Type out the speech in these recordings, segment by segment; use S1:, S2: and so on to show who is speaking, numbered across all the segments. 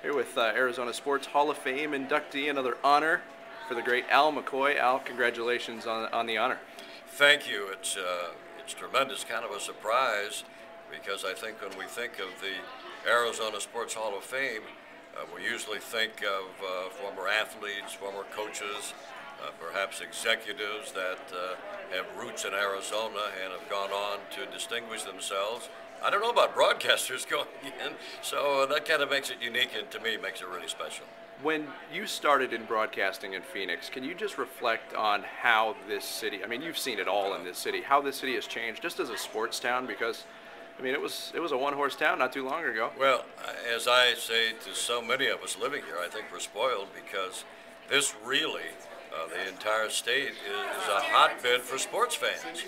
S1: Here with Arizona Sports Hall of Fame inductee, another honor for the great Al McCoy. Al, congratulations on the honor.
S2: Thank you. It's tremendous, kind of a surprise, because I think when we think of the Arizona Sports Hall of Fame, we usually think of former athletes, former coaches, perhaps executives that have roots in Arizona and have gone on to distinguish themselves. I don't know about broadcasters going in, so that kind of makes it unique, and to me makes it really special.
S1: When you started in broadcasting in Phoenix, can you just reflect on how this city, I mean, you've seen it all in this city, how this city has changed just as a sports town? Because, I mean, it was a one-horse town not too long ago.
S2: Well, as I say to so many of us living here, I think we're spoiled because this really, the entire state is a hotbed for sports fans.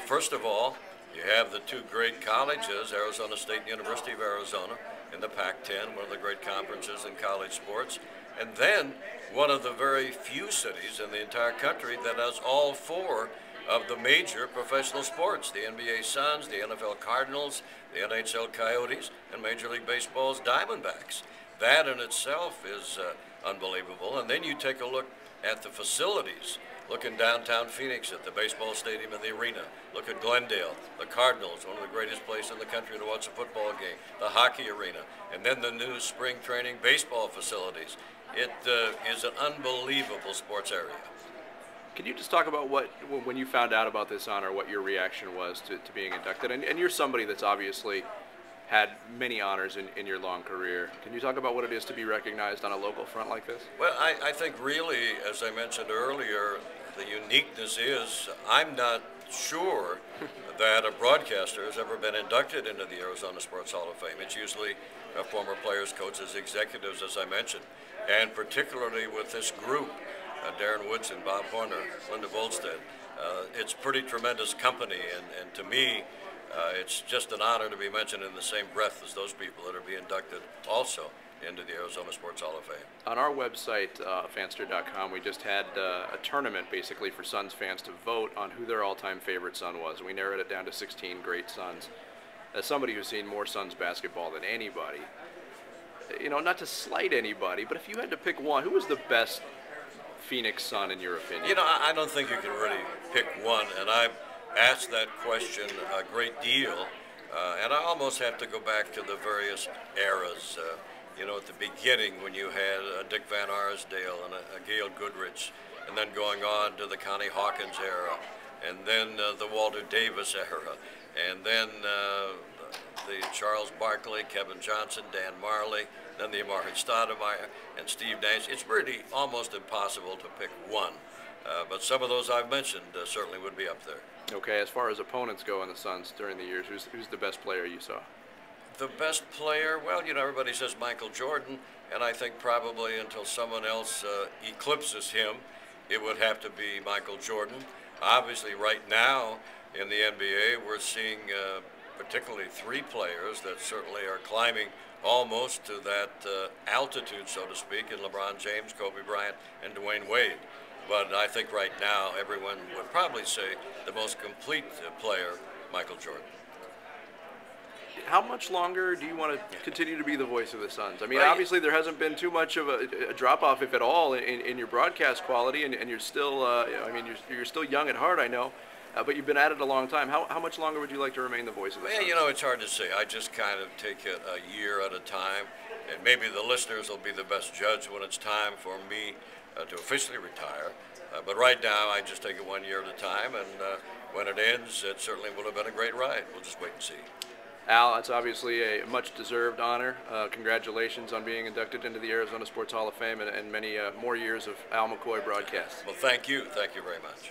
S2: First of all, you have the two great colleges, Arizona State and University of Arizona, in the Pac-10, one of the great conferences in college sports. And then one of the very few cities in the entire country that has all four of the major professional sports: the NBA Suns, the NFL Cardinals, the NHL Coyotes, and Major League Baseball's Diamondbacks. That in itself is unbelievable. And then you take a look at the facilities. Look in downtown Phoenix at the baseball stadium and the arena. Look at Glendale, the Cardinals, one of the greatest places in the country to watch a football game, the hockey arena, and then the new spring training baseball facilities. It is an unbelievable sports area.
S1: Can you just talk about when you found out about this honor, what your reaction was to being inducted? And you're somebody that's obviously had many honors in your long career. Can you talk about what it is to be recognized on a local front like this?
S2: Well, I think really, as I mentioned earlier, the uniqueness is I'm not sure that a broadcaster has ever been inducted into the Arizona Sports Hall of Fame. It's usually former players, coaches, executives, as I mentioned, and particularly with this group, Darren Woodson, Bob Horner, Linda Volstead. It's pretty tremendous company, and to me, it's just an honor to be mentioned in the same breath as those people that are being inducted also into the Arizona Sports Hall of Fame.
S1: On our website, fanster.com, we just had a tournament basically for Suns fans to vote on who their all-time favorite Sun was. We narrowed it down to 16 great Suns. As somebody who's seen more Suns basketball than anybody, you know, not to slight anybody, but if you had to pick one, who was the best Phoenix Sun in your opinion?
S2: You know, I don't think you can really pick one, and I've asked that question a great deal, and I almost have to go back to the various eras. You know, at the beginning when you had Dick Van Arsdale and a Gail Goodrich, and then going on to the Connie Hawkins era, and then the Walter Davis era, and then the Charles Barkley, Kevin Johnson, Dan Marley, then the Amari Stoudemire, and Steve Nash. It's really almost impossible to pick one, but some of those I've mentioned certainly would be up there.
S1: Okay, as far as opponents go in the Suns during the years, who's the best player you saw?
S2: The best player, well, you know, everybody says Michael Jordan, and I think probably until someone else eclipses him, it would have to be Michael Jordan. Obviously, right now in the NBA, we're seeing particularly three players that certainly are climbing almost to that altitude, so to speak, in LeBron James, Kobe Bryant, and Dwayne Wade. But I think right now everyone would probably say the most complete player, Michael Jordan.
S1: How much longer do you want to continue to be the voice of the Suns? I mean,
S2: Well,
S1: obviously there hasn't been too much of a drop-off, if at all, in your broadcast quality, and you're still, I mean, you're still young at heart, I know, but you've been at it a long time. How much longer would you like to remain the voice of the Suns?
S2: Well, you know, it's hard to say. I just kind of take it a year at a time, and maybe the listeners will be the best judge when it's time for me to officially retire. But right now, I just take it 1 year at a time, and when it ends, it certainly will have been a great ride. We'll just wait and see.
S1: Al, it's obviously a much-deserved honor. Congratulations on being inducted into the Arizona Sports Hall of Fame and many more years of Al McCoy broadcasts.
S2: Well, thank you. Thank you very much.